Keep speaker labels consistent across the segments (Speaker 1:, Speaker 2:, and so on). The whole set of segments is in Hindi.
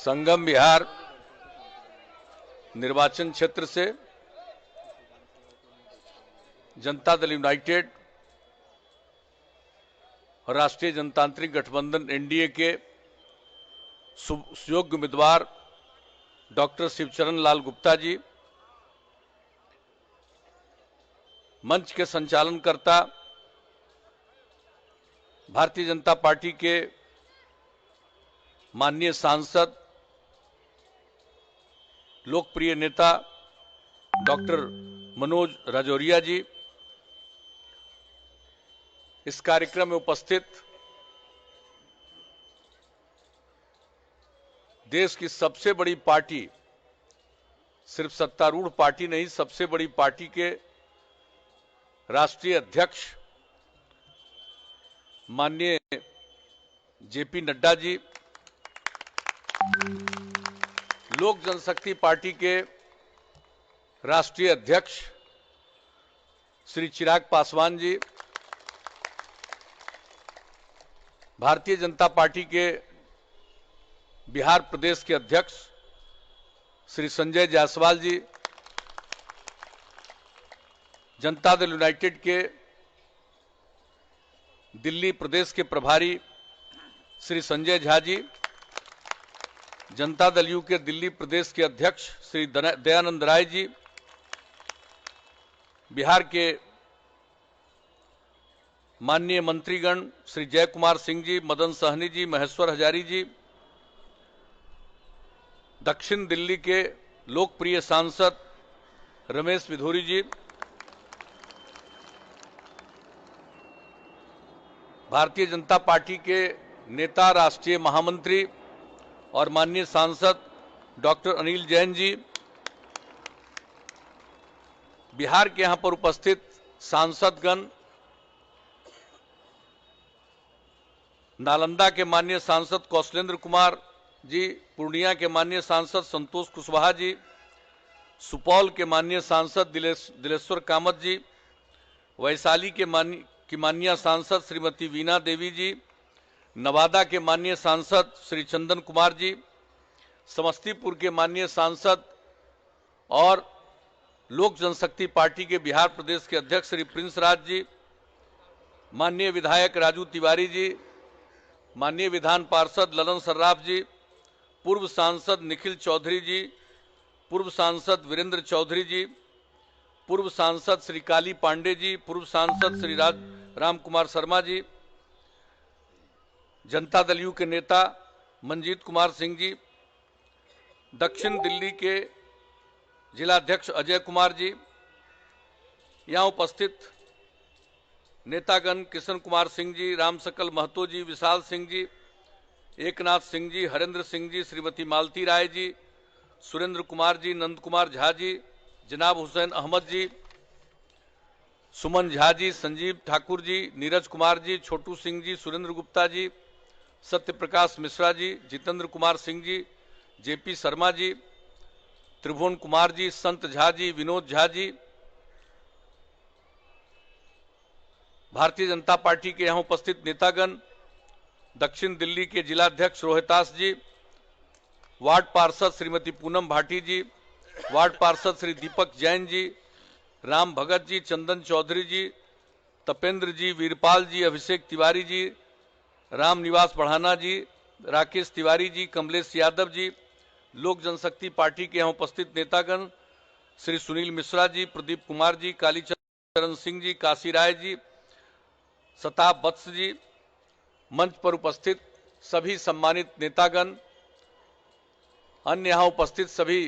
Speaker 1: संगम बिहार निर्वाचन क्षेत्र से जनता दल यूनाइटेड और राष्ट्रीय जनतांत्रिक गठबंधन एनडीए के सुयोग्य उम्मीदवार डॉक्टर शिवचरण लाल गुप्ता जी, मंच के संचालनकर्ता भारतीय जनता पार्टी के माननीय सांसद लोकप्रिय नेता डॉक्टर मनोज राजौरिया जी, इस कार्यक्रम में उपस्थित देश की सबसे बड़ी पार्टी, सिर्फ सत्तारूढ़ पार्टी नहीं, सबसे बड़ी पार्टी के राष्ट्रीय अध्यक्ष माननीय जेपी नड्डा जी, लोक जनशक्ति पार्टी के राष्ट्रीय अध्यक्ष श्री चिराग पासवान जी, भारतीय जनता पार्टी के बिहार प्रदेश के अध्यक्ष श्री संजय जायसवाल जी, जनता दल यूनाइटेड के दिल्ली प्रदेश के प्रभारी श्री संजय झा जी, जनता दल यू के दिल्ली प्रदेश के अध्यक्ष श्री दयानंद राय जी, बिहार के माननीय मंत्रीगण श्री जय कुमार सिंह जी, मदन सहनी जी, महेश्वर हजारी जी, दक्षिण दिल्ली के लोकप्रिय सांसद रमेश विधुरी जी, भारतीय जनता पार्टी के नेता राष्ट्रीय महामंत्री और माननीय सांसद डॉक्टर अनिल जैन जी, बिहार के यहां पर उपस्थित सांसदगण, नालंदा के माननीय सांसद कौशलेंद्र कुमार जी, पूर्णिया के माननीय सांसद संतोष कुशवाहा जी, सुपौल के माननीय सांसद दिलेश्वर कामत जी, वैशाली के माननीय सांसद श्रीमती वीणा देवी जी, नवादा के माननीय सांसद श्री चंदन कुमार जी, समस्तीपुर के माननीय सांसद और लोक जनशक्ति पार्टी के बिहार प्रदेश के अध्यक्ष श्री प्रिंस राज जी, माननीय विधायक राजू तिवारी जी, माननीय विधान पार्षद ललन सर्राफ जी, पूर्व सांसद निखिल चौधरी जी, पूर्व सांसद वीरेंद्र चौधरी जी, पूर्व सांसद श्री काली पांडे जी, पूर्व सांसद श्री राम कुमार शर्मा जी, जनता दल यू के नेता मंजीत कुमार सिंह जी, दक्षिण दिल्ली के जिलाध्यक्ष अजय कुमार जी, यहाँ उपस्थित नेतागण किशन कुमार सिंह जी, रामसकल महतो जी, विशाल सिंह जी, एकनाथ सिंह जी, हरेंद्र सिंह जी, श्रीमती मालती राय जी, सुरेंद्र कुमार जी, नंद कुमार झा जी, जनाब हुसैन अहमद जी, सुमन झा जी, संजीव ठाकुर जी, नीरज कुमार जी, छोटू सिंह जी, सुरेंद्र गुप्ता जी, सत्यप्रकाश मिश्रा जी, जितेंद्र कुमार सिंह जी, जेपी शर्मा जी, त्रिभुवन कुमार जी, संत झा जी, विनोद झा जी, भारतीय जनता पार्टी के यहां उपस्थित नेतागण, दक्षिण दिल्ली के जिलाध्यक्ष रोहितास जी, वार्ड पार्षद श्रीमती पूनम भाटी जी, वार्ड पार्षद श्री दीपक जैन जी, राम भगत जी, चंदन चौधरी जी, तपेंद्र जी, वीरपाल जी, अभिषेक तिवारी जी, राम निवास बढ़ाना जी, राकेश तिवारी जी, कमलेश यादव जी, लोक जनशक्ति पार्टी के यहाँ उपस्थित नेतागण श्री सुनील मिश्रा जी, प्रदीप कुमार जी, कालीचरण सिंह जी, काशी राय जी, सताब वत्स जी, मंच पर उपस्थित सभी सम्मानित नेतागण, अन्य यहाँ उपस्थित सभी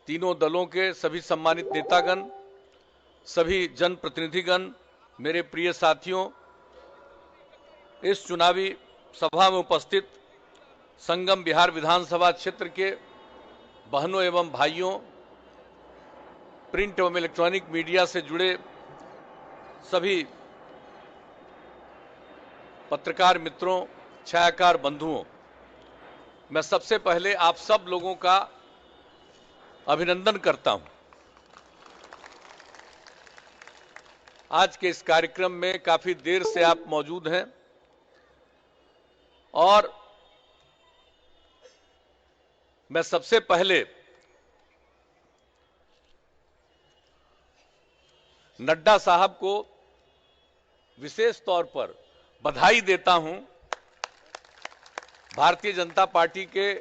Speaker 1: तीनों दलों के सभी सम्मानित नेतागण, सभी जनप्रतिनिधिगण, मेरे प्रिय साथियों, इस चुनावी सभा में उपस्थित संगम बिहार विधानसभा क्षेत्र के बहनों एवं भाइयों, प्रिंट एवं इलेक्ट्रॉनिक मीडिया से जुड़े सभी पत्रकार मित्रों, छायाकार बंधुओं, मैं सबसे पहले आप सब लोगों का अभिनंदन करता हूं। आज के इस कार्यक्रम में काफी देर से आप मौजूद हैं और मैं सबसे पहले नड्डा साहब को विशेष तौर पर बधाई देता हूं। भारतीय जनता पार्टी के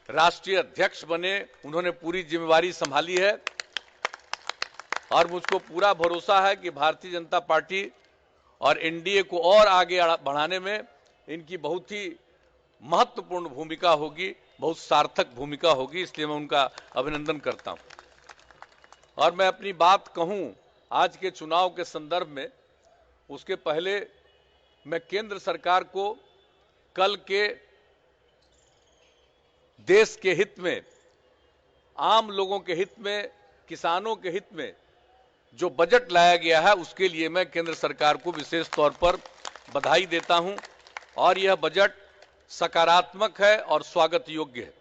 Speaker 1: राष्ट्रीय अध्यक्ष बने, उन्होंने पूरी जिम्मेवारी संभाली है और मुझको पूरा भरोसा है कि भारतीय जनता पार्टी और एनडीए को और आगे बढ़ाने में इनकी बहुत ही महत्वपूर्ण भूमिका होगी, बहुत सार्थक भूमिका होगी, इसलिए मैं उनका अभिनंदन करता हूं। और मैं अपनी बात कहूं आज के चुनाव के संदर्भ में, उसके पहले मैं केंद्र सरकार को कल के देश के हित में, आम लोगों के हित में, किसानों के हित में जो बजट लाया गया है उसके लिए मैं केंद्र सरकार को विशेष तौर पर बधाई देता हूं और यह बजट सकारात्मक है और स्वागत योग्य है।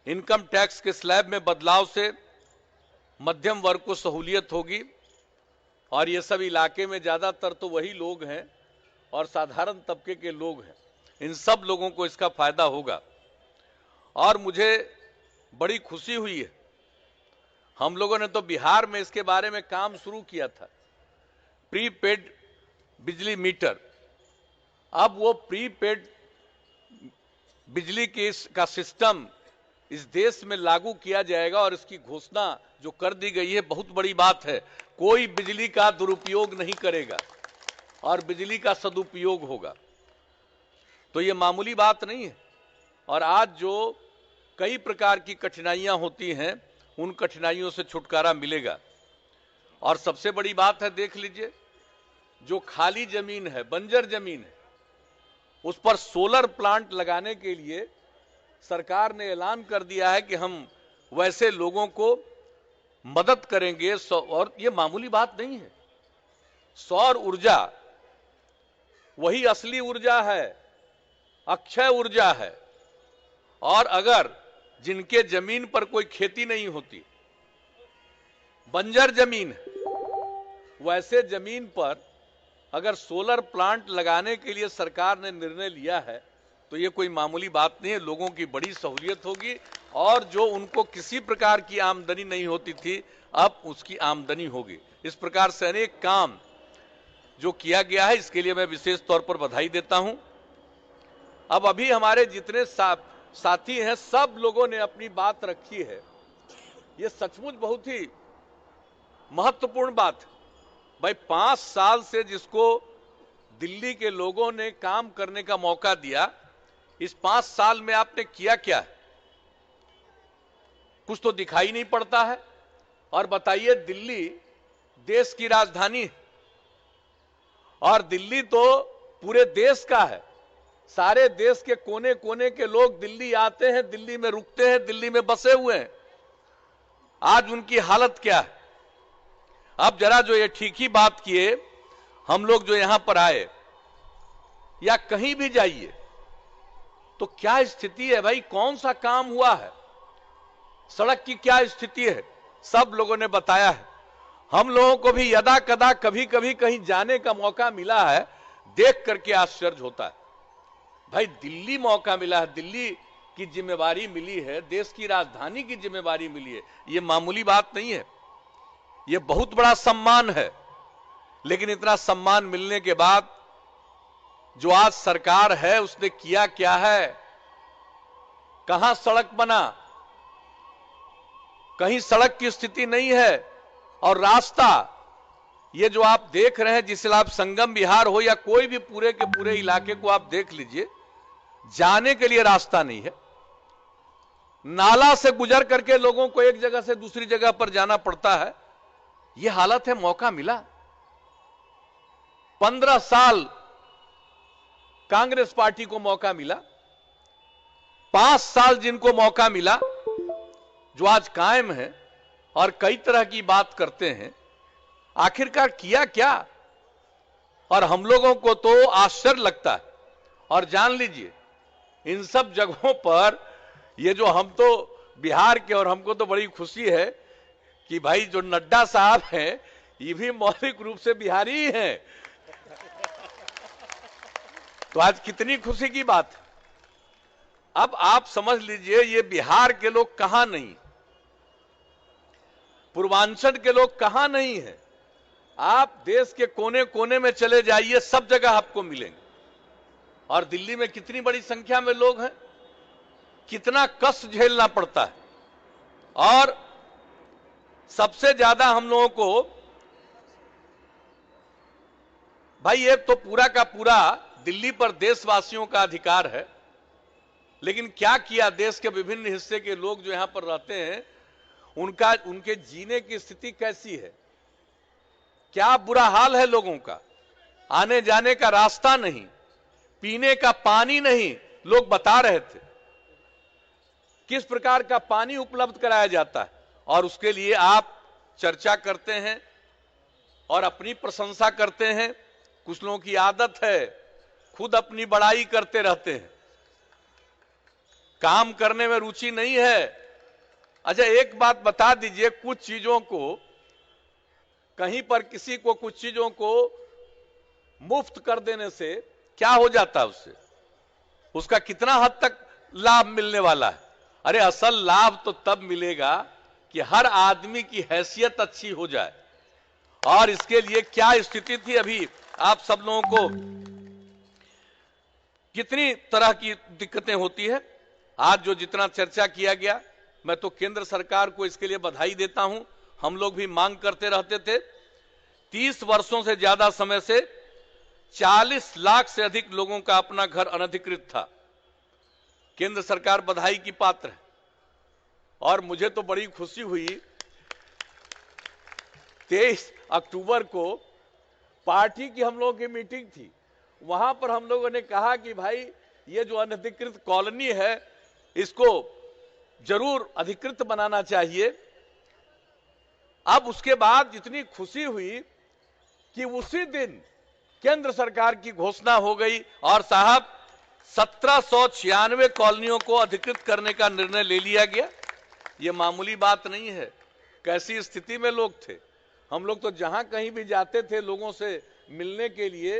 Speaker 1: इनकम टैक्स के स्लैब में बदलाव से मध्यम वर्ग को सहूलियत होगी और ये सब इलाके में ज्यादातर तो वही लोग हैं और साधारण तबके के लोग हैं, इन सब लोगों को इसका फायदा होगा। और मुझे बड़ी खुशी हुई है, हम लोगों ने तो बिहार में इसके बारे में काम शुरू किया था, प्रीपेड बिजली मीटर। अब वो प्रीपेड बिजली का सिस्टम इस देश में लागू किया जाएगा और इसकी घोषणा जो कर दी गई है बहुत बड़ी बात है। कोई बिजली का दुरुपयोग नहीं करेगा और बिजली का सदुपयोग होगा, तो ये मामूली बात नहीं है। और आज जो कई प्रकार की कठिनाइयां होती हैं उन कठिनाइयों से छुटकारा मिलेगा। और सबसे बड़ी बात है, देख लीजिए, जो खाली जमीन है, बंजर जमीन है, उस पर सोलर प्लांट लगाने के लिए सरकार ने ऐलान कर दिया है कि हम वैसे लोगों को मदद करेंगे। और ये मामूली बात नहीं है। सौर ऊर्जा वही असली ऊर्जा है, अक्षय ऊर्जा है। और अगर जिनके जमीन पर कोई खेती नहीं होती, बंजर जमीन है, वैसे जमीन पर अगर सोलर प्लांट लगाने के लिए सरकार ने निर्णय लिया है तो ये कोई मामूली बात नहीं है। लोगों की बड़ी सहूलियत होगी और जो उनको किसी प्रकार की आमदनी नहीं होती थी अब उसकी आमदनी होगी। इस प्रकार से अनेक काम जो किया गया है इसके लिए मैं विशेष तौर पर बधाई देता हूं। अब अभी हमारे जितने साथी हैं सब लोगों ने अपनी बात रखी है, ये सचमुच बहुत ही महत्वपूर्ण बात है। भाई 5 साल से जिसको दिल्ली के लोगों ने काम करने का मौका दिया, इस 5 साल में आपने किया क्या है? कुछ तो दिखाई नहीं पड़ता है। और बताइए, दिल्ली देश की राजधानी है और दिल्ली तो पूरे देश का है। सारे देश के कोने कोने के लोग दिल्ली आते हैं, दिल्ली में रुकते हैं, दिल्ली में बसे हुए हैं। आज उनकी हालत क्या है? अब जरा जो ये ठीक ही बात किए, हम लोग जो यहां पर आए या कहीं भी जाइए तो क्या स्थिति है भाई? कौन सा काम हुआ है? सड़क की क्या स्थिति है? सब लोगों ने बताया है। हम लोगों को भी यदा कदा कभी कभी कहीं जाने का मौका मिला है, देख करके आश्चर्य होता है। भाई दिल्ली मौका मिला है, दिल्ली की जिम्मेवारी मिली है, देश की राजधानी की जिम्मेवारी मिली है, ये मामूली बात नहीं है, ये बहुत बड़ा सम्मान है। लेकिन इतना सम्मान मिलने के बाद जो आज सरकार है उसने किया क्या है? कहां सड़क बना? कहीं सड़क की स्थिति नहीं है। और रास्ता, ये जो आप देख रहे हैं, जिसे आप संगम विहार हो या कोई भी पूरे के पूरे इलाके को आप देख लीजिए, जाने के लिए रास्ता नहीं है। नाला से गुजर करके लोगों को एक जगह से दूसरी जगह पर जाना पड़ता है। यह हालत है। मौका मिला, 15 साल कांग्रेस पार्टी को मौका मिला, 5 साल जिनको मौका मिला, जो आज कायम है और कई तरह की बात करते हैं, आखिरकार किया क्या? और हम लोगों को तो आश्चर्य लगता है। और जान लीजिए, इन सब जगहों पर ये जो हम तो बिहार के, और हमको तो बड़ी खुशी है कि भाई जो नड्डा साहब हैं ये भी मौलिक रूप से बिहारी ही हैं। तो आज कितनी खुशी की बात है। अब आप समझ लीजिए, ये बिहार के लोग कहां नहीं, पूर्वांचल के लोग कहां नहीं है। आप देश के कोने कोने में चले जाइए, सब जगह आपको मिलेंगे। और दिल्ली में कितनी बड़ी संख्या में लोग हैं, कितना कष्ट झेलना पड़ता है। और सबसे ज्यादा हम लोगों को, भाई ये तो पूरा का पूरा दिल्ली पर देशवासियों का अधिकार है, लेकिन क्या किया देश के विभिन्न हिस्से के लोग जो यहां पर रहते हैं, उनके जीने की स्थिति कैसी है, क्या बुरा हाल है लोगों का। आने जाने का रास्ता नहीं, पीने का पानी नहीं, लोग बता रहे थे किस प्रकार का पानी उपलब्ध कराया जाता है। और उसके लिए आप चर्चा करते हैं और अपनी प्रशंसा करते हैं। कुछ लोगों की आदत है खुद अपनी बड़ाई करते रहते हैं, काम करने में रुचि नहीं है। अच्छा एक बात बता दीजिए, कुछ चीजों को, कहीं पर किसी को कुछ चीजों को मुफ्त कर देने से क्या हो जाता है, उससे उसका कितना हद तक लाभ मिलने वाला है। अरे असल लाभ तो तब मिलेगा कि हर आदमी की हैसियत अच्छी हो जाए। और इसके लिए क्या स्थिति थी, अभी आप सब लोगों को कितनी तरह की दिक्कतें होती है। आज जो जितना चर्चा किया गया, मैं तो केंद्र सरकार को इसके लिए बधाई देता हूं। हम लोग भी मांग करते रहते थे। 30 वर्षों से ज्यादा समय से 40 लाख से अधिक लोगों का अपना घर अनधिकृत था। केंद्र सरकार बधाई की पात्र है। और मुझे तो बड़ी खुशी हुई, 23 अक्टूबर को पार्टी की हम लोगों की मीटिंग थी, वहां पर हम लोगों ने कहा कि भाई ये जो अनधिकृत कॉलोनी है इसको जरूर अधिकृत बनाना चाहिए। अब उसके बाद इतनी खुशी हुई कि उसी दिन केंद्र सरकार की घोषणा हो गई और साहब 1796 कॉलोनियों को अधिकृत करने का निर्णय ले लिया गया। ये मामूली बात नहीं है। कैसी स्थिति में लोग थे। हम लोग तो जहां कहीं भी जाते थे लोगों से मिलने के लिए,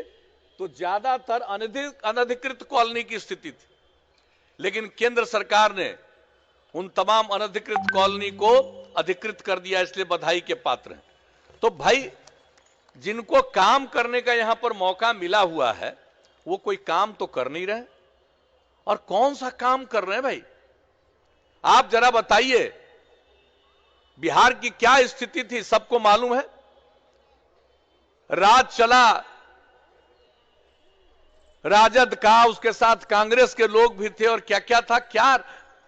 Speaker 1: तो ज्यादातर अनधिकृत कॉलोनी की स्थिति थी। लेकिन केंद्र सरकार ने उन तमाम अनधिकृत कॉलोनी को अधिकृत कर दिया, इसलिए बधाई के पात्र हैं। तो भाई जिनको काम करने का यहां पर मौका मिला हुआ है, वो कोई काम तो कर नहीं रहे। और कौन सा काम कर रहे हैं भाई, आप जरा बताइए। बिहार की क्या स्थिति थी सबको मालूम है। राज चला राजद का, उसके साथ कांग्रेस के लोग भी थे, और क्या क्या था, क्या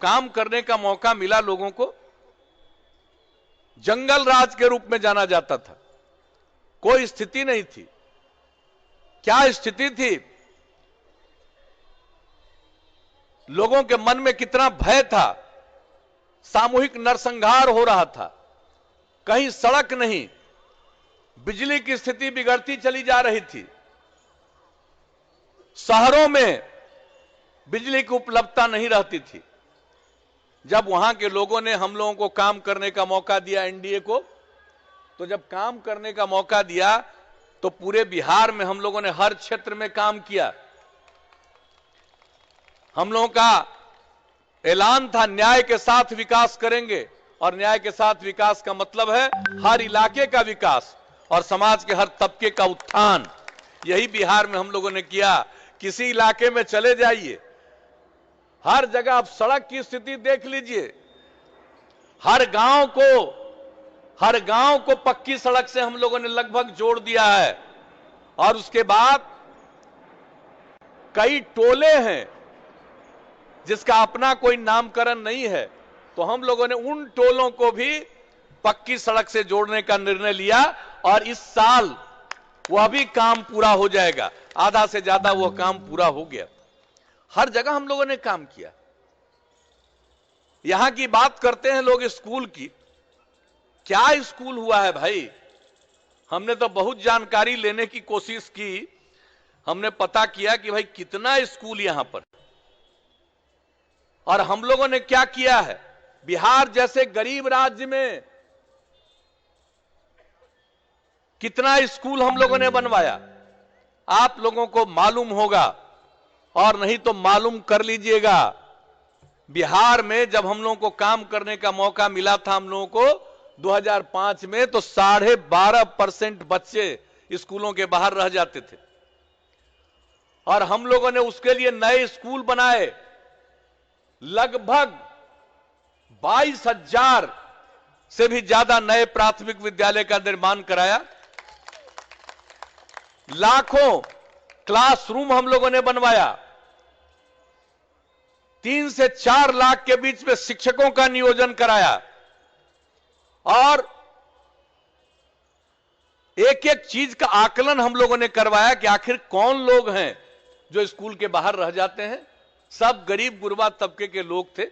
Speaker 1: काम करने का मौका मिला लोगों को। जंगल राज के रूप में जाना जाता था, कोई स्थिति नहीं थी। क्या स्थिति थी, लोगों के मन में कितना भय था, सामूहिक नरसंहार हो रहा था, कहीं सड़क नहीं, बिजली की स्थिति बिगड़ती चली जा रही थी, शहरों में बिजली की उपलब्धता नहीं रहती थी। जब वहां के लोगों ने हम लोगों को काम करने का मौका दिया, एनडीए को, तो जब काम करने का मौका दिया तो पूरे बिहार में हम लोगों ने हर क्षेत्र में काम किया। हम लोगों का ऐलान था न्याय के साथ विकास करेंगे, और न्याय के साथ विकास का मतलब है हर इलाके का विकास और समाज के हर तबके का उत्थान। यही बिहार में हम लोगों ने किया। किसी इलाके में चले जाइए, हर जगह आप सड़क की स्थिति देख लीजिए। हर गांव को पक्की सड़क से हम लोगों ने लगभग जोड़ दिया है। और उसके बाद कई टोले हैं जिसका अपना कोई नामकरण नहीं है, तो हम लोगों ने उन टोलों को भी पक्की सड़क से जोड़ने का निर्णय लिया। और इस साल वह भी काम पूरा हो जाएगा, आधा से ज्यादा वह काम पूरा हो गया। हर जगह हम लोगों ने काम किया। यहां की बात करते हैं लोग स्कूल की, क्या स्कूल हुआ है भाई। हमने तो बहुत जानकारी लेने की कोशिश की, हमने पता किया कि भाई कितना स्कूल यहां पर, और हम लोगों ने क्या किया है। बिहार जैसे गरीब राज्य में कितना स्कूल हम लोगों ने बनवाया, आप लोगों को मालूम होगा, और नहीं तो मालूम कर लीजिएगा। बिहार में जब हम लोगों को काम करने का मौका मिला था हम लोगों को 2005 में, तो 12.5% बच्चे स्कूलों के बाहर रह जाते थे और हम लोगों ने उसके लिए नए स्कूल बनाए। लगभग 22,000 से भी ज्यादा नए प्राथमिक विद्यालय का निर्माण कराया। लाखों क्लासरूम हम लोगों ने बनवाया। 3 से 4 लाख के बीच में शिक्षकों का नियोजन कराया और एक एक चीज का आकलन हम लोगों ने करवाया कि आखिर कौन लोग हैं जो स्कूल के बाहर रह जाते हैं। सब गरीब गुरबा तबके के लोग थे,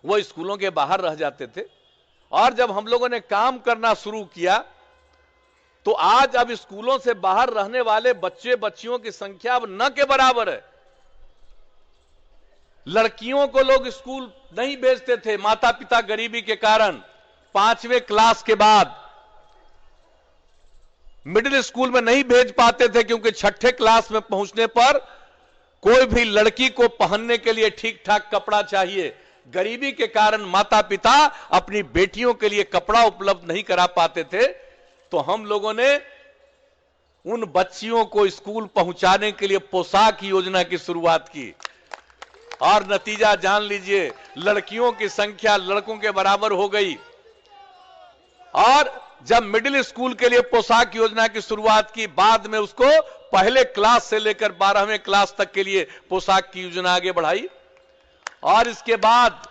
Speaker 1: वो स्कूलों के बाहर रह जाते थे। और जब हम लोगों ने काम करना शुरू किया तो आज अब स्कूलों से बाहर रहने वाले बच्चे बच्चियों की संख्या अब न के बराबर है। लड़कियों को लोग स्कूल नहीं भेजते थे, माता पिता गरीबी के कारण 5वें क्लास के बाद मिडिल स्कूल में नहीं भेज पाते थे, क्योंकि 6ठे क्लास में पहुंचने पर कोई भी लड़की को पहनने के लिए ठीक ठाक कपड़ा चाहिए। गरीबी के कारण माता पिता अपनी बेटियों के लिए कपड़ा उपलब्ध नहीं करा पाते थे। तो हम लोगों ने उन बच्चियों को स्कूल पहुंचाने के लिए पोशाक योजना की शुरुआत की और नतीजा जान लीजिए, लड़कियों की संख्या लड़कों के बराबर हो गई। और जब मिडिल स्कूल के लिए पोशाक योजना की शुरुआत की, बाद में उसको पहले क्लास से लेकर 12वें क्लास तक के लिए पोशाक की योजना आगे बढ़ाई। और इसके बाद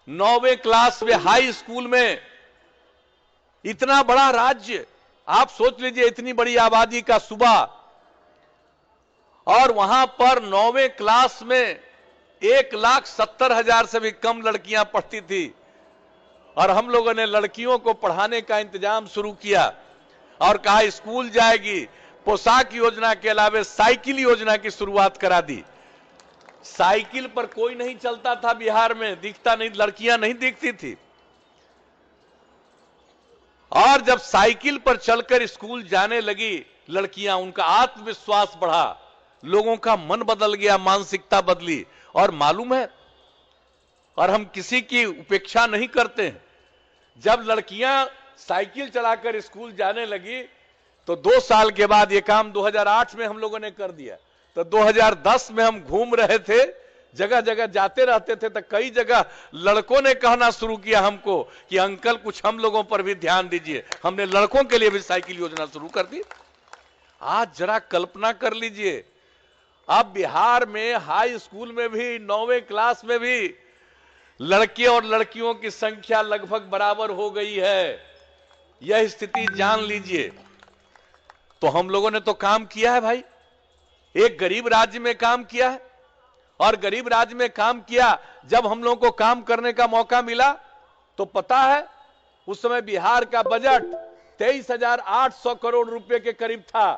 Speaker 1: 9वें क्लास में हाई स्कूल में, इतना बड़ा राज्य, आप सोच लीजिए इतनी बड़ी आबादी का सूबा, और वहां पर 9वें क्लास में 1,70,000 से भी कम लड़कियां पढ़ती थी। और हम लोगों ने लड़कियों को पढ़ाने का इंतजाम शुरू किया और कहा स्कूल जाएगी। पोशाक योजना के अलावा साइकिल योजना की शुरुआत करा दी। साइकिल पर कोई नहीं चलता था बिहार में, दिखता नहीं, लड़कियां नहीं दिखती थी। और जब साइकिल पर चलकर स्कूल जाने लगी लड़कियां, उनका आत्मविश्वास बढ़ा, लोगों का मन बदल गया, मानसिकता बदली। और मालूम है, और हम किसी की उपेक्षा नहीं करते हैं, जब लड़कियां साइकिल चलाकर स्कूल जाने लगी तो 2 साल के बाद, ये काम 2008 में हम लोगों ने कर दिया, तो 2010 में हम घूम रहे थे, जगह जगह जाते रहते थे, तो कई जगह लड़कों ने कहना शुरू किया हमको कि अंकल कुछ हम लोगों पर भी ध्यान दीजिए। हमने लड़कों के लिए भी साइकिल योजना शुरू कर दी। आज जरा कल्पना कर लीजिए, अब बिहार में हाई स्कूल में भी 9वें क्लास में भी लड़के और लड़कियों की संख्या लगभग बराबर हो गई है। यह स्थिति जान लीजिए। तो हम लोगों ने तो काम किया है भाई, एक गरीब राज्य में काम किया है। और गरीब राज्य में काम किया, जब हम लोगों को काम करने का मौका मिला तो पता है उस समय बिहार का बजट 23,800 करोड़ रुपए के करीब था,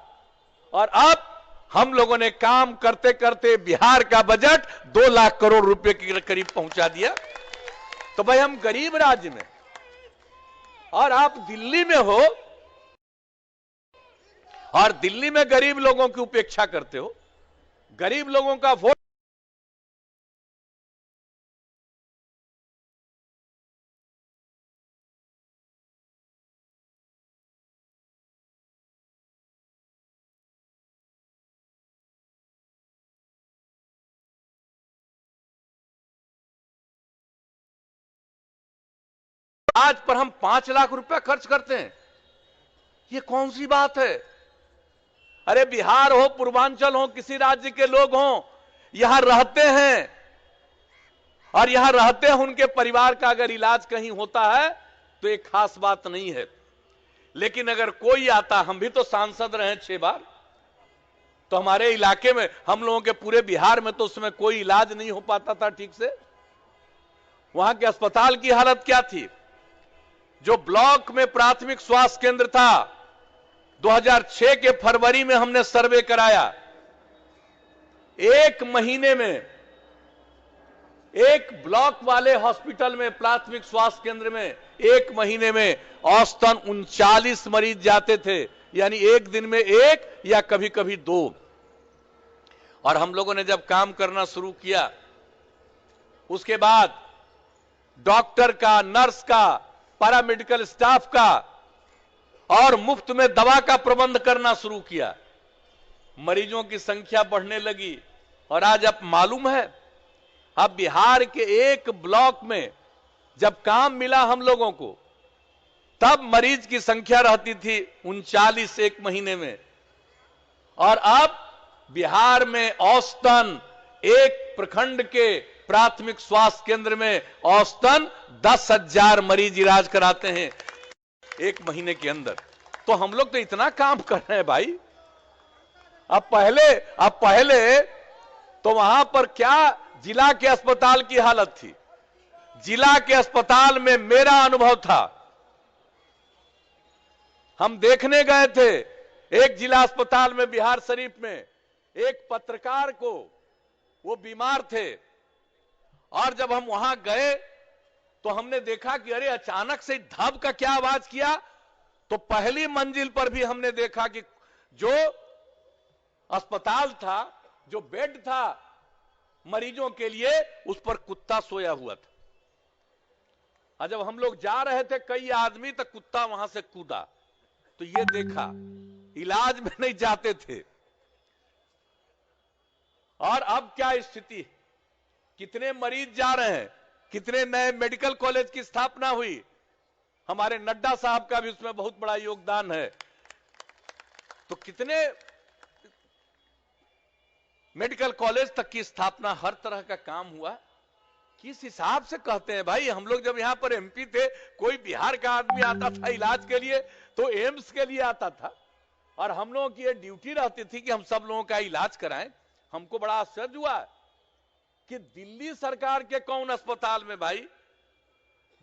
Speaker 1: और अब हम लोगों ने काम करते करते बिहार का बजट 2 लाख करोड़ रुपए के करीब पहुंचा दिया। तो भाई हम गरीब राज्य में, और आप दिल्ली में हो और दिल्ली में गरीब लोगों की उपेक्षा करते हो। गरीब लोगों का वोट आज पर हम 5 लाख रुपया खर्च करते हैं। ये कौन सी बात है? अरे बिहार हो, पूर्वांचल हो, किसी राज्य के लोग हो, यहां रहते हैं, और यहां रहते हैं, उनके परिवार का अगर इलाज कहीं होता है तो एक खास बात नहीं है। लेकिन अगर कोई आता, हम भी तो सांसद रहे 6 बार, तो हमारे इलाके में, हम लोगों के पूरे बिहार में तो उसमें कोई इलाज नहीं हो पाता था ठीक से। वहां के अस्पताल की हालत क्या थी? जो ब्लॉक में प्राथमिक स्वास्थ्य केंद्र था, 2006 के फरवरी में हमने सर्वे कराया, 1 महीने में एक ब्लॉक वाले हॉस्पिटल में, प्राथमिक स्वास्थ्य केंद्र में 1 महीने में औसतन 39 मरीज जाते थे, यानी एक दिन में 1 या कभी कभी 2। और हम लोगों ने जब काम करना शुरू किया उसके बाद डॉक्टर का, नर्स का, पैरामेडिकल स्टाफ का, और मुफ्त में दवा का प्रबंध करना शुरू किया। मरीजों की संख्या बढ़ने लगी और आज आप मालूम है, अब बिहार के एक ब्लॉक में जब काम मिला हम लोगों को, तब मरीज की संख्या रहती थी 39 एक महीने में, और अब बिहार में औसतन एक प्रखंड के प्राथमिक स्वास्थ्य केंद्र में औसतन 10,000 मरीज इलाज कराते हैं एक महीने के अंदर। तो हम लोग तो इतना काम कर रहे हैं भाई। अब पहले तो वहां पर क्या जिला के अस्पताल की हालत थी। जिला के अस्पताल में मेरा अनुभव था, हम देखने गए थे एक जिला अस्पताल में बिहार शरीफ में, एक पत्रकार को, वो बीमार थे, और जब हम वहां गए तो हमने देखा कि अरे अचानक से धब का क्या आवाज किया, तो पहली मंजिल पर भी हमने देखा कि जो अस्पताल था, जो बेड था मरीजों के लिए, उस पर कुत्ता सोया हुआ था। और जब हम लोग जा रहे थे कई आदमी, तो कुत्ता वहां से कूदा, तो ये देखा इलाज में नहीं जाते थे। और अब क्या स्थिति, कितने मरीज जा रहे हैं, कितने नए मेडिकल कॉलेज की स्थापना हुई। हमारे नड्डा साहब का भी उसमें बहुत बड़ा योगदान है। तो कितने मेडिकल कॉलेज तक की स्थापना, हर तरह का काम हुआ। किस हिसाब से कहते हैं भाई, हम लोग जब यहां पर एमपी थे, कोई बिहार का आदमी आता था इलाज के लिए तो एम्स के लिए आता था, और हम लोगों की ये ड्यूटी रहती थी कि हम सब लोगों का इलाज कराएं। हमको बड़ा आश्चर्य हुआ कि दिल्ली सरकार के कौन अस्पताल में भाई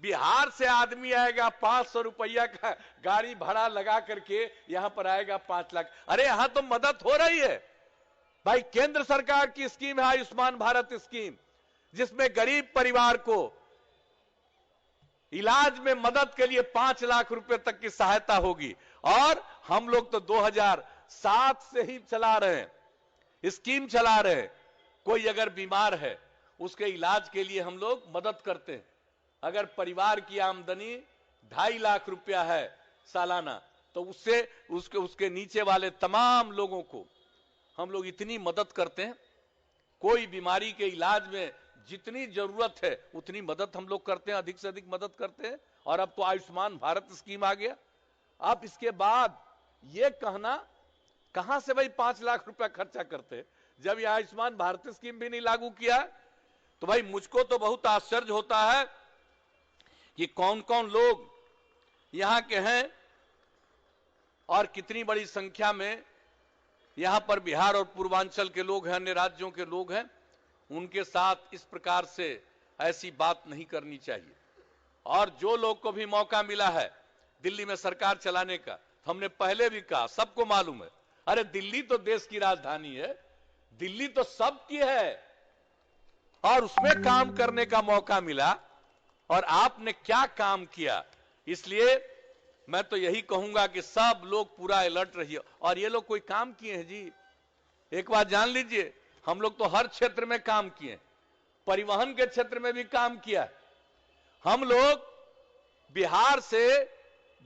Speaker 1: बिहार से आदमी आएगा, 500 रुपया का गाड़ी भाड़ा लगा करके यहां पर आएगा 5 लाख। अरे यहां तो मदद हो रही है भाई। केंद्र सरकार की स्कीम है आयुष्मान भारत स्कीम, जिसमें गरीब परिवार को इलाज में मदद के लिए 5 लाख रुपए तक की सहायता होगी। और हम लोग तो 2007 से ही चला रहे हैं, स्कीम चला रहे हैं। कोई अगर बीमार है, उसके इलाज के लिए हम लोग मदद करते हैं। अगर परिवार की आमदनी 2.5 लाख रुपया है सालाना, तो उससे उसके नीचे वाले तमाम लोगों को हम लोग इतनी मदद करते हैं। कोई बीमारी के इलाज में जितनी जरूरत है उतनी मदद हम लोग करते हैं, अधिक से अधिक मदद करते हैं। और अब तो आयुष्मान भारत स्कीम आ गया। अब इसके बाद ये कहना, कहां से भाई 5 लाख रुपया खर्चा करते हैं, जब यह आयुष्मान भारत स्कीम भी नहीं लागू किया है। तो भाई मुझको तो बहुत आश्चर्य होता है कि कौन कौन लोग यहां के हैं, और कितनी बड़ी संख्या में यहां पर बिहार और पूर्वांचल के लोग हैं, अन्य राज्यों के लोग हैं। उनके साथ इस प्रकार से ऐसी बात नहीं करनी चाहिए। और जो लोग को भी मौका मिला है दिल्ली में सरकार चलाने का, हमने पहले भी कहा, सबको मालूम है, अरे दिल्ली तो देश की राजधानी है, दिल्ली तो सबकी है, और उसमें काम करने का मौका मिला, और आपने क्या काम किया। इसलिए मैं तो यही कहूंगा कि सब लोग पूरा अलर्ट रहिए। और ये लोग कोई काम किए हैं जी, एक बात जान लीजिए, हम लोग तो हर क्षेत्र में काम किए, परिवहन के क्षेत्र में भी काम किया। हम लोग बिहार से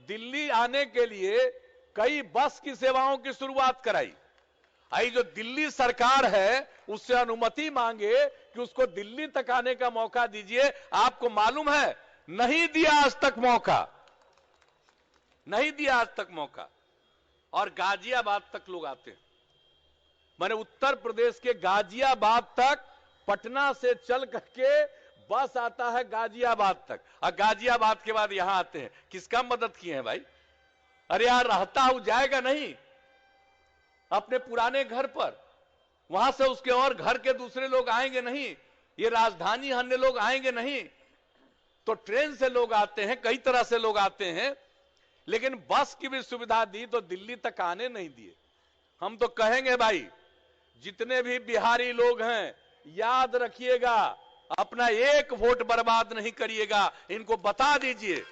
Speaker 1: दिल्ली आने के लिए कई बस की सेवाओं की शुरुआत कराई। आई जो दिल्ली सरकार है उससे अनुमति मांगे कि उसको दिल्ली तक आने का मौका दीजिए। आपको मालूम है, नहीं दिया आज तक मौका, नहीं दिया आज तक मौका। और गाजियाबाद तक लोग आते हैं, मैंने उत्तर प्रदेश के गाजियाबाद तक पटना से चल करके बस आता है गाजियाबाद तक, और गाजियाबाद के बाद यहां आते हैं। किसका मदद किए हैं भाई? अरे यार, रहता हूं जाएगा नहीं अपने पुराने घर पर, वहां से उसके और घर के दूसरे लोग आएंगे नहीं, ये राजधानी अन्य लोग आएंगे नहीं। तो ट्रेन से लोग आते हैं, कई तरह से लोग आते हैं, लेकिन बस की भी सुविधा दी तो दिल्ली तक आने नहीं दिए। हम तो कहेंगे भाई, जितने भी बिहारी लोग हैं, याद रखिएगा, अपना एक वोट बर्बाद नहीं करिएगा, इनको बता दीजिए।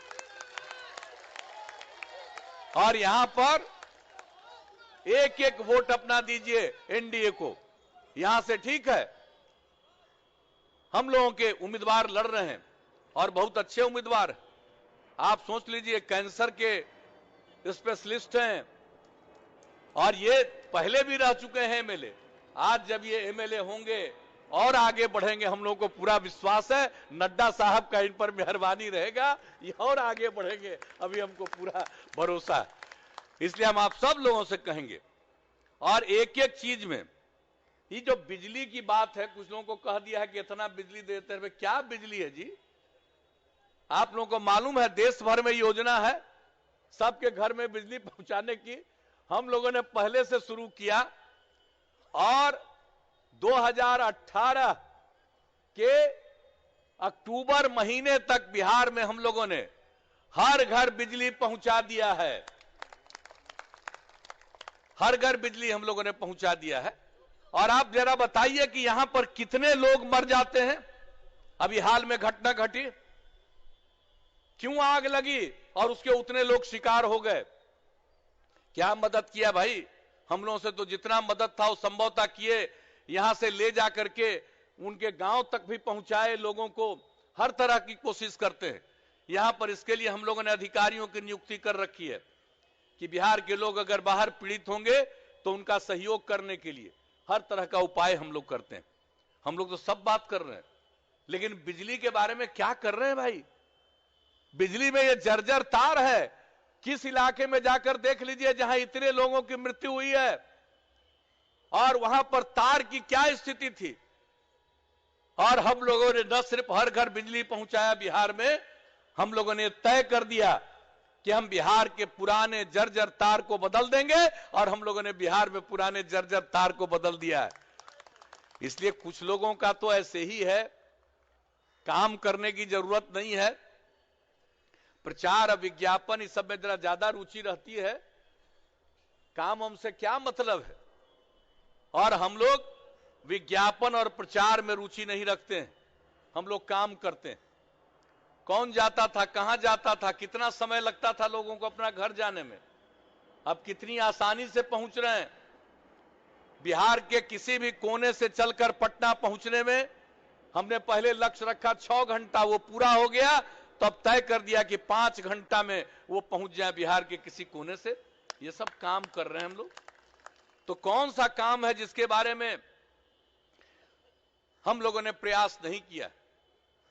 Speaker 1: और यहां पर एक एक वोट अपना दीजिए एनडीए को, यहां से, ठीक है। हम लोगों के उम्मीदवार लड़ रहे हैं और बहुत अच्छे उम्मीदवार। आप सोच लीजिए, कैंसर के स्पेशलिस्ट हैं और ये पहले भी रह चुके हैं एमएलए। आज जब ये एमएलए होंगे और आगे बढ़ेंगे, हम लोगों को पूरा विश्वास है नड्डा साहब का इन पर मेहरबानी रहेगा, ये और आगे बढ़ेंगे, अभी हमको पूरा भरोसा है। इसलिए हम आप सब लोगों से कहेंगे, और एक एक चीज में, ये जो बिजली की बात है, कुछ लोगों को कह दिया है कि इतना बिजली देते हैं, क्या बिजली है जी? आप लोगों को मालूम है देश भर में योजना है सबके घर में बिजली पहुंचाने की, हम लोगों ने पहले से शुरू किया और 2018 के अक्टूबर महीने तक बिहार में हम लोगों ने हर घर बिजली पहुंचा दिया है। हर घर बिजली हम लोगों ने पहुंचा दिया है। और आप जरा बताइए कि यहां पर कितने लोग मर जाते हैं? अभी हाल में घटना घटी, क्यों आग लगी और उसके उतने लोग शिकार हो गए? क्या मदद किया भाई? हम लोगों से तो जितना मदद था वो संभवतः किए, यहां से ले जाकर के उनके गांव तक भी पहुंचाए, लोगों को हर तरह की कोशिश करते हैं। यहां पर इसके लिए हम लोगों ने अधिकारियों की नियुक्ति कर रखी है कि बिहार के लोग अगर बाहर पीड़ित होंगे तो उनका सहयोग करने के लिए हर तरह का उपाय हम लोग करते हैं। हम लोग तो सब बात कर रहे हैं, लेकिन बिजली के बारे में क्या कर रहे हैं भाई? बिजली में ये जर्जर तार है, किस इलाके में जाकर देख लीजिए जहां इतने लोगों की मृत्यु हुई है, और वहां पर तार की क्या स्थिति थी। और हम लोगों ने न सिर्फ हर घर बिजली पहुंचाया बिहार में, हम लोगों ने तय कर दिया कि हम बिहार के पुराने जर्जर तार को बदल देंगे, और हम लोगों ने बिहार में पुराने जर्जर तार को बदल दिया है। इसलिए कुछ लोगों का तो ऐसे ही है, काम करने की जरूरत नहीं है, प्रचार और विज्ञापन इस सब में जरा ज्यादा रुचि रहती है, काम हमसे क्या मतलब है। और हम लोग विज्ञापन और प्रचार में रुचि नहीं रखते हैं, हम लोग काम करते हैं। कौन जाता था, कहां जाता था, कितना समय लगता था लोगों को अपना घर जाने में, अब कितनी आसानी से पहुंच रहे हैं। बिहार के किसी भी कोने से चलकर पटना पहुंचने में हमने पहले लक्ष्य रखा 6 घंटा, वो पूरा हो गया, तब तय कर दिया कि 5 घंटा में वो पहुंच जाए बिहार के किसी कोने से। ये सब काम कर रहे हैं हम लोग। तो कौन सा काम है जिसके बारे में हम लोगों ने प्रयास नहीं किया?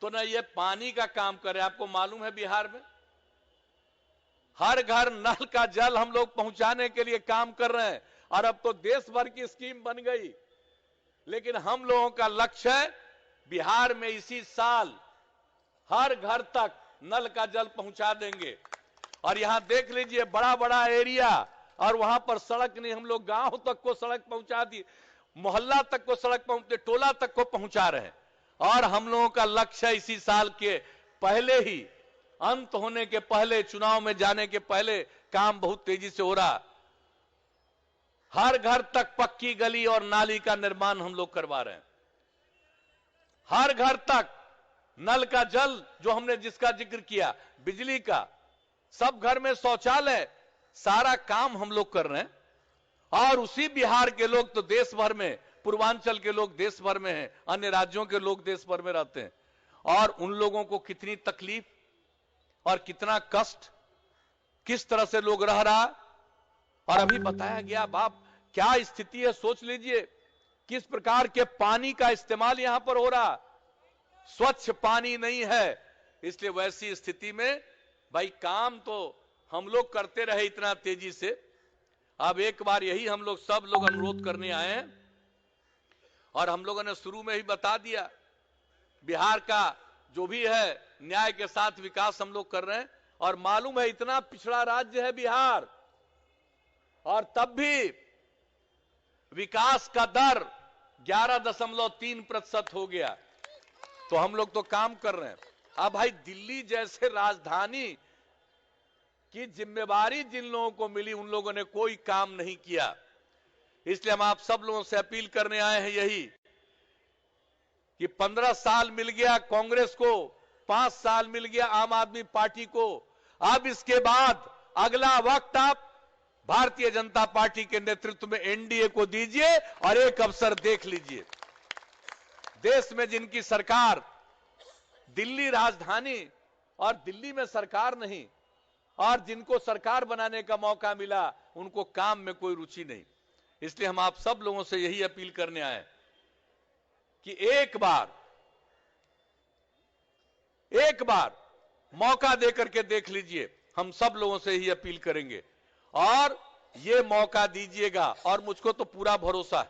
Speaker 1: तो ना ये पानी का काम कर रहे हैं। आपको मालूम है बिहार में हर घर नल का जल हम लोग पहुंचाने के लिए काम कर रहे हैं, और अब तो देश भर की स्कीम बन गई। लेकिन हम लोगों का लक्ष्य है बिहार में इसी साल हर घर तक नल का जल पहुंचा देंगे। और यहां देख लीजिए बड़ा बड़ा एरिया, और वहां पर सड़क नहीं, हम लोग गांव तक को सड़क पहुंचा दी, मोहल्ला तक को सड़क पहुंचते, टोला तक को पहुंचा रहे हैं। और हम लोगों का लक्ष्य है इसी साल के पहले ही, अंत होने के पहले, चुनाव में जाने के पहले, काम बहुत तेजी से हो रहा, हर घर तक पक्की गली और नाली का निर्माण हम लोग करवा रहे हैं। हर घर तक नल का जल, जो हमने जिसका जिक्र किया, बिजली का, सब घर में शौचालय, सारा काम हम लोग कर रहे हैं। और उसी बिहार के लोग तो देश भर में, पूर्वांचल के लोग देश भर में हैं, अन्य राज्यों के लोग देश भर में रहते हैं, और उन लोगों को कितनी तकलीफ और कितना कष्ट, किस तरह से लोग रह रहा। और अभी बताया गया, बाप क्या स्थिति है, सोच लीजिए किस प्रकार के पानी का इस्तेमाल यहां पर हो रहा, स्वच्छ पानी नहीं है। इसलिए वैसी स्थिति में भाई काम तो हम लोग करते रहे इतना तेजी से। अब एक बार यही हम लोग सब लोग अनुरोध करने आए हैं, और हम लोगों ने शुरू में ही बता दिया, बिहार का जो भी है न्याय के साथ विकास हम लोग कर रहे हैं। और मालूम है इतना पिछड़ा राज्य है बिहार, और तब भी विकास का दर 11.3% हो गया। तो हम लोग तो काम कर रहे हैं। अब भाई दिल्ली जैसे राजधानी की जिम्मेवारी जिन लोगों को मिली, उन लोगों ने कोई काम नहीं किया। इसलिए हम आप सब लोगों से अपील करने आए हैं यही कि 15 साल मिल गया कांग्रेस को, 5 साल मिल गया आम आदमी पार्टी को। अब इसके बाद अगला वक्त आप भारतीय जनता पार्टी के नेतृत्व में एनडीए को दीजिए और एक अवसर देख लीजिए। देश में जिनकी सरकार दिल्ली राजधानी और दिल्ली में सरकार नहीं, और जिनको सरकार बनाने का मौका मिला उनको काम में कोई रुचि नहीं। इसलिए हम आप सब लोगों से यही अपील करने आए कि एक बार मौका देकर के देख लीजिए। हम सब लोगों से यही अपील करेंगे और ये मौका दीजिएगा। और मुझको तो पूरा भरोसा है,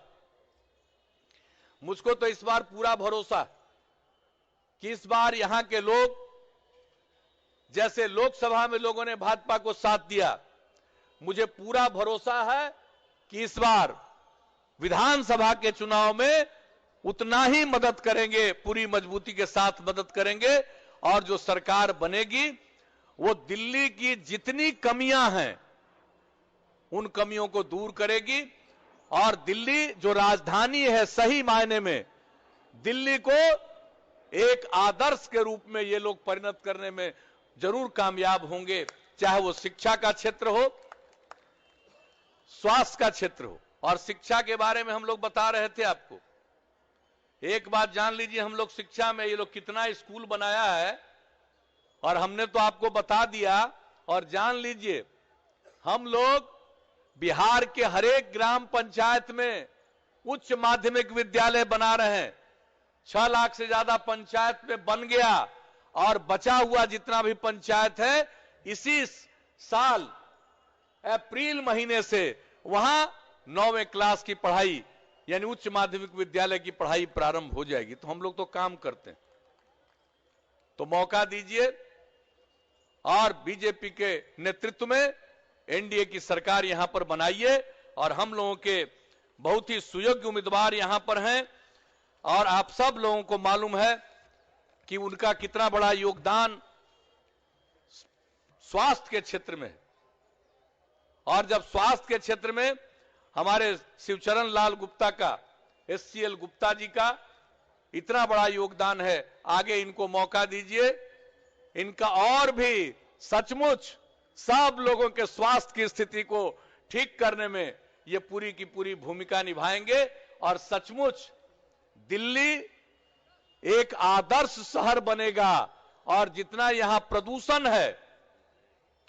Speaker 1: मुझको तो इस बार पूरा भरोसा है कि इस बार यहां के लोग, जैसे लोकसभा में लोगों ने भाजपा को साथ दिया, मुझे पूरा भरोसा है कि इस बार विधानसभा के चुनाव में उतना ही मदद करेंगे, पूरी मजबूती के साथ मदद करेंगे। और जो सरकार बनेगी वो दिल्ली की जितनी कमियां हैं उन कमियों को दूर करेगी। और दिल्ली जो राजधानी है, सही मायने में दिल्ली को एक आदर्श के रूप में ये लोग परिणत करने में जरूर कामयाब होंगे, चाहे वो शिक्षा का क्षेत्र हो, स्वास्थ्य का क्षेत्र हो। और शिक्षा के बारे में हम लोग बता रहे थे आपको, एक बात जान लीजिए, हम लोग शिक्षा में ये लोग कितना स्कूल बनाया है और हमने तो आपको बता दिया। और जान लीजिए, हम लोग बिहार के हर एक ग्राम पंचायत में उच्च माध्यमिक विद्यालय बना रहे हैं। 6 लाख से ज्यादा पंचायत में बन गया और बचा हुआ जितना भी पंचायत है, इसी साल अप्रैल महीने से वहां 9वीं क्लास की पढ़ाई यानी उच्च माध्यमिक विद्यालय की पढ़ाई प्रारंभ हो जाएगी। तो हम लोग तो काम करते हैं, तो मौका दीजिए और बीजेपी के नेतृत्व में एनडीए की सरकार यहां पर बनाइए। और हम लोगों के बहुत ही सुयोग्य उम्मीदवार यहां पर हैं और आप सब लोगों को मालूम है कि उनका कितना बड़ा योगदान स्वास्थ्य के क्षेत्र में है। और जब स्वास्थ्य के क्षेत्र में हमारे शिवचरण लाल गुप्ता का, एससीएल गुप्ता जी का इतना बड़ा योगदान है, आगे इनको मौका दीजिए। इनका और भी सचमुच सब लोगों के स्वास्थ्य की स्थिति को ठीक करने में ये पूरी की पूरी भूमिका निभाएंगे। और सचमुच दिल्ली एक आदर्श शहर बनेगा। और जितना यहां प्रदूषण है,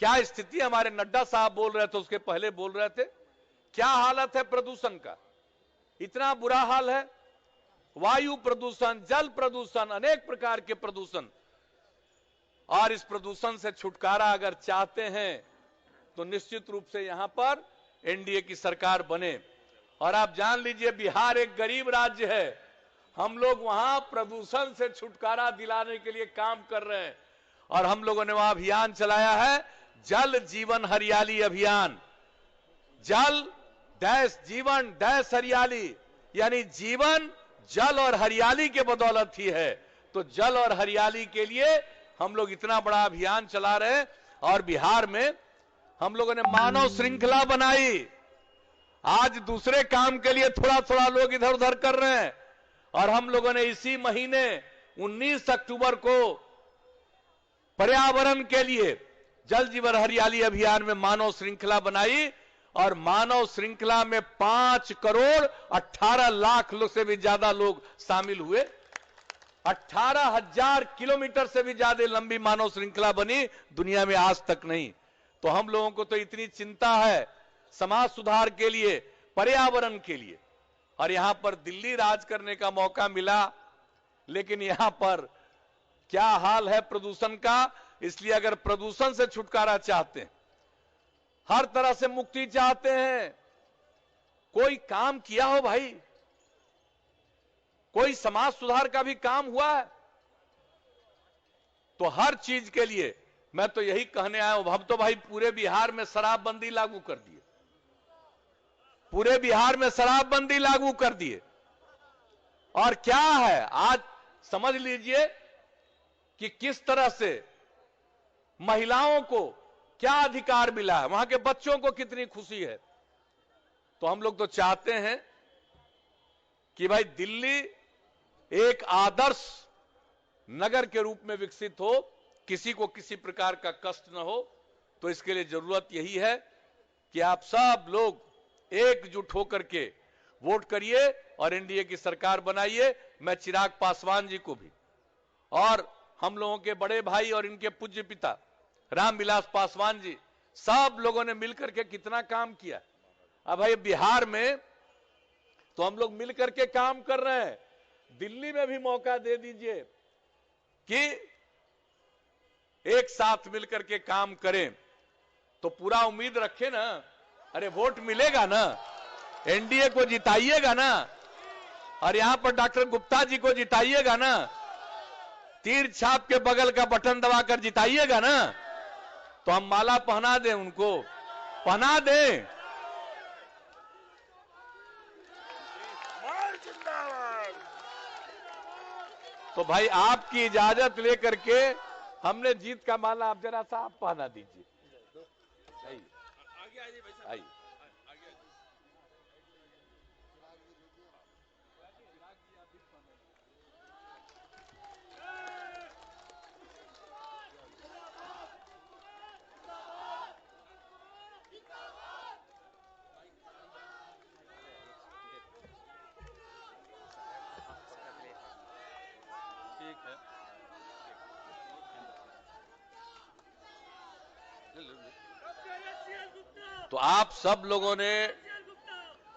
Speaker 1: क्या स्थिति हमारे नड्डा साहब बोल रहे थे, उसके पहले बोल रहे थे, क्या हालत है प्रदूषण का, इतना बुरा हाल है। वायु प्रदूषण, जल प्रदूषण, अनेक प्रकार के प्रदूषण। और इस प्रदूषण से छुटकारा अगर चाहते हैं तो निश्चित रूप से यहां पर एनडीए की सरकार बने। और आप जान लीजिए, बिहार एक गरीब राज्य है, हम लोग वहां प्रदूषण से छुटकारा दिलाने के लिए काम कर रहे हैं। और हम लोगों ने वहां अभियान चलाया है, जल जीवन हरियाली अभियान। जल डैश जीवन डैश हरियाली, यानी जीवन जल और हरियाली के बदौलत ही है। तो जल और हरियाली के लिए हम लोग इतना बड़ा अभियान चला रहे हैं। और बिहार में हम लोगों ने मानव श्रृंखला बनाई। आज दूसरे काम के लिए थोड़ा थोड़ा लोग इधर उधर कर रहे हैं, और हम लोगों ने इसी महीने 19 अक्टूबर को पर्यावरण के लिए जल जीवन हरियाली अभियान में मानव श्रृंखला बनाई। और मानव श्रृंखला में 5 करोड़ 18 लाख लोग से भी ज्यादा लोग शामिल हुए। 18,000 किलोमीटर से भी ज्यादा लंबी मानव श्रृंखला बनी, दुनिया में आज तक नहीं। तो हम लोगों को तो इतनी चिंता है समाज सुधार के लिए, पर्यावरण के लिए, और यहां पर दिल्ली राज करने का मौका मिला, लेकिन यहां पर क्या हाल है प्रदूषण का। इसलिए अगर प्रदूषण से छुटकारा चाहते हैं, हर तरह से मुक्ति चाहते हैं, कोई काम किया हो भाई, कोई समाज सुधार का भी काम हुआ है, तो हर चीज के लिए मैं तो यही कहने आया हूं। हम तो भाई पूरे बिहार में शराबबंदी लागू कर दिए, पूरे बिहार में शराबबंदी लागू कर दिए। और क्या है, आज समझ लीजिए कि किस तरह से महिलाओं को क्या अधिकार मिला है, वहां के बच्चों को कितनी खुशी है। तो हम लोग तो चाहते हैं कि भाई दिल्ली एक आदर्श नगर के रूप में विकसित हो, किसी को किसी प्रकार का कष्ट न हो। तो इसके लिए जरूरत यही है कि आप सब लोग एकजुट होकर के वोट करिए और एनडीए की सरकार बनाइए। मैं चिराग पासवान जी को भी और हम लोगों के बड़े भाई और इनके पूज्य पिता रामविलास पासवान जी, सब लोगों ने मिलकर के कितना काम किया। अब भाई बिहार में तो हम लोग मिलकर के काम कर रहे हैं, दिल्ली में भी मौका दे दीजिए कि एक साथ मिलकर के काम करें, तो पूरा उम्मीद रखें ना। अरे वोट मिलेगा ना, एनडीए को जिताइएगा ना, और यहां पर डॉक्टर गुप्ता जी को जिताइएगा ना, तीर छाप के बगल का बटन दबाकर जिताइएगा ना, तो हम माला पहना दें, उनको पहना दें। तो भाई आपकी इजाजत लेकर के हमने जीत का माला, आप जरा सा आप पहना दीजिए। आइए। ठीक है, तो आप सब लोगों ने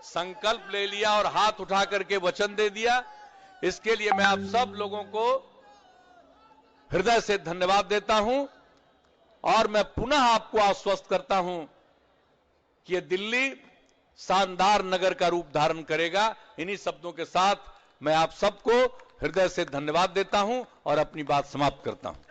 Speaker 1: संकल्प ले लिया और हाथ उठा करके वचन दे दिया। इसके लिए मैं आप सब लोगों को हृदय से धन्यवाद देता हूं और मैं पुनः आपको आश्वस्त करता हूं कि ये दिल्ली शानदार नगर का रूप धारण करेगा। इन्हीं शब्दों के साथ मैं आप सबको हृदय से धन्यवाद देता हूं और अपनी बात समाप्त करता हूं।